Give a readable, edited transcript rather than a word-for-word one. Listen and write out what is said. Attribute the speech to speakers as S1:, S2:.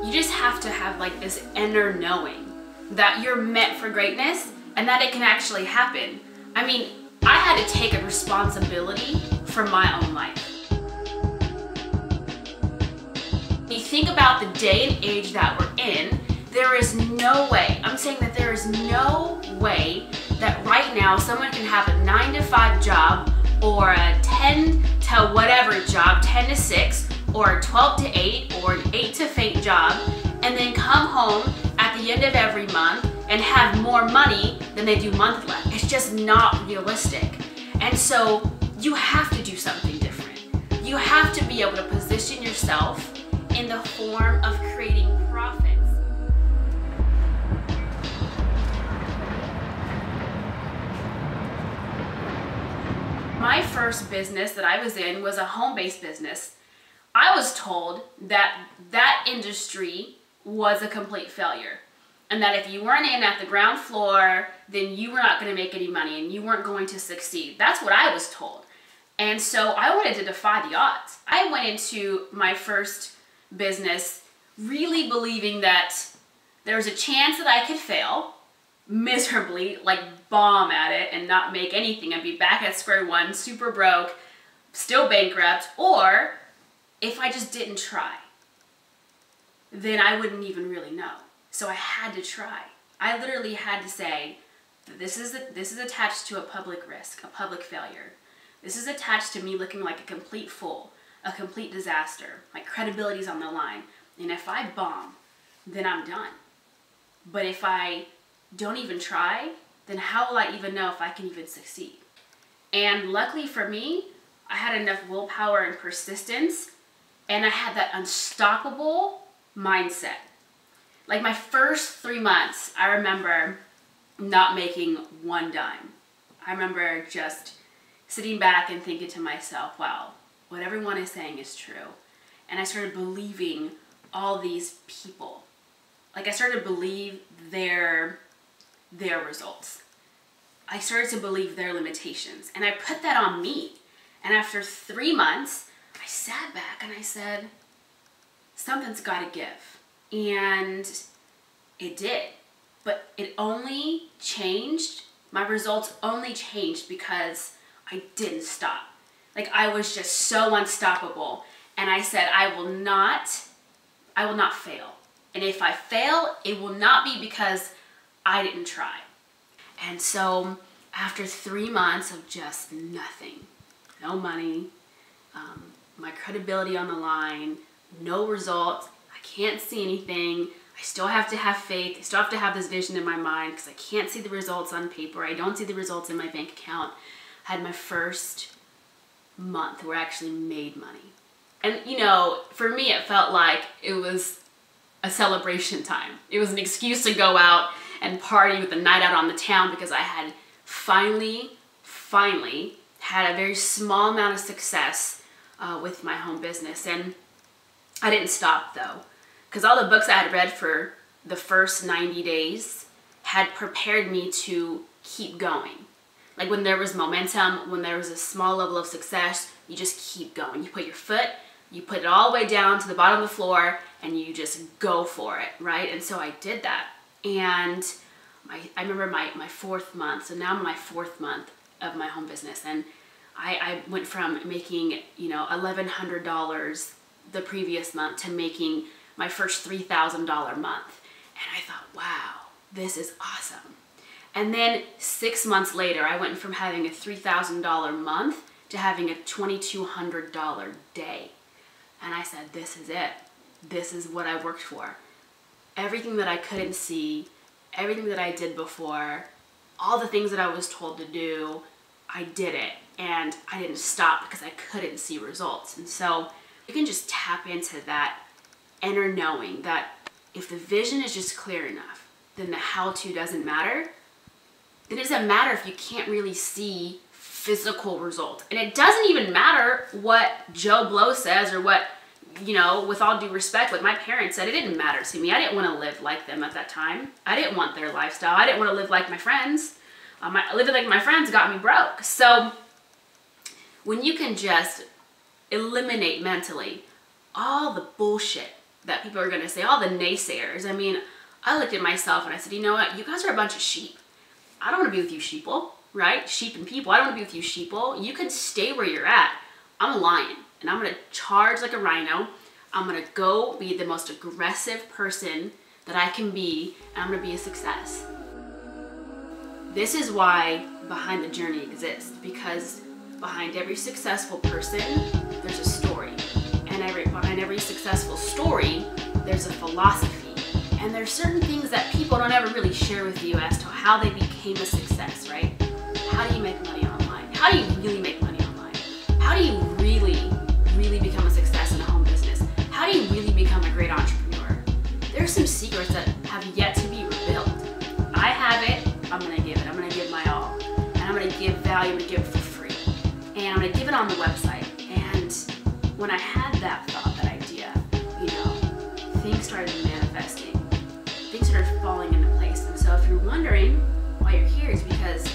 S1: you just have to have like this inner knowing that you're meant for greatness and that it can actually happen. I mean, I had to take a responsibility for my own life. When you think about the day and age that we're in, there is no way, I'm saying that there is no way that right now someone can have a 9-to-5 job or a 10 to whatever job, 10 to 6, or a 12 to 8, or an 8 to 8 job, and then come home at the end of every month and have more money than they do month left. It's just not realistic. And so you have to do something different. You have to be able to position yourself in the form of creating profits. My first business that I was in was a home-based business. I was told that that industry was a complete failure, and that if you weren't in at the ground floor, then you were not going to make any money and you weren't going to succeed. That's what I was told. And so I wanted to defy the odds. I went into my first business really believing that there was a chance that I could fail miserably, like bomb at it and not make anything and be back at square one, super broke, still bankrupt, or if I just didn't try, then I wouldn't even really know. So I had to try. I literally had to say, this is attached to a public risk, a public failure. This is attached to me looking like a complete fool, a complete disaster. My credibility's on the line. And if I bomb, then I'm done. But if I don't even try, then how will I even know if I can even succeed? And luckily for me, I had enough willpower and persistence, and I had that unstoppable mindset. Like my first 3 months, I remember not making one dime. I remember just sitting back and thinking to myself, wow, what everyone is saying is true. And I started believing all these people. Like I started to believe their results. I started to believe their limitations, and I put that on me. And after 3 months, I sat back and I said, something's got to give. And it did. But it only changed, my results only changed because I didn't stop. Like I was just so unstoppable. And I said, I will not fail. And if I fail, it will not be because I didn't try. And so after 3 months of just nothing, no money, my credibility on the line, no results, I can't see anything, I still have to have faith, I still have to have this vision in my mind because I can't see the results on paper, I don't see the results in my bank account. I had my first month where I actually made money. And you know, for me it felt like it was a celebration time. It was an excuse to go out and party with a night out on the town because I had finally had a very small amount of success with my home business. And I didn't stop though, because all the books I had read for the first 90 days had prepared me to keep going. Like when there was momentum, when there was a small level of success, you just keep going. You put your foot, you put it all the way down to the bottom of the floor and you just go for it, right? And so I did that. And I remember my 4th month, so now I'm in my 4th month of my home business, and I went from making, you know, $1,100 the previous month to making my first $3,000 month. And I thought, wow, this is awesome. And then 6 months later, I went from having a $3,000 month to having a $2,200 day. And I said, this is it. This is what I worked for. Everything that I couldn't see, everything that I did before, all the things that I was told to do, I did it. And I didn't stop because I couldn't see results. And so you can just tap into that inner knowing that if the vision is just clear enough, then the how-to doesn't matter. Then it doesn't matter if you can't really see physical results. And it doesn't even matter what Joe Blow says or what, you know, with all due respect, what my parents said. It didn't matter to me. I didn't want to live like them at that time. I didn't want their lifestyle. I didn't want to live like my friends. Living like my friends got me broke. So when you can just eliminate mentally all the bullshit that people are gonna say, all the naysayers. I mean, I looked at myself and I said, you know what, you guys are a bunch of sheep. I don't wanna be with you sheeple, right? Sheep and people, I don't wanna be with you sheeple. You can stay where you're at. I'm a lion and I'm gonna charge like a rhino. I'm gonna go be the most aggressive person that I can be, and I'm gonna be a success. This is why Behind the Journey exists, because behind every successful person, there's a story. And behind every successful story, there's a philosophy. And there's certain things that people don't ever really share with you as to how they became a success, right? How do you make money online? How do you really make money online? How do you really become a success in a home business? How do you really become a great entrepreneur? There's some secrets that have yet to be revealed. I have it, I'm gonna give it. I'm gonna give my all. And I'm gonna give value, I'm gonna give it for free. And I'm gonna give it on the website. And when I had that thought, that idea, you know, things started manifesting. Things started falling into place. And so if you're wondering why you're here, it's because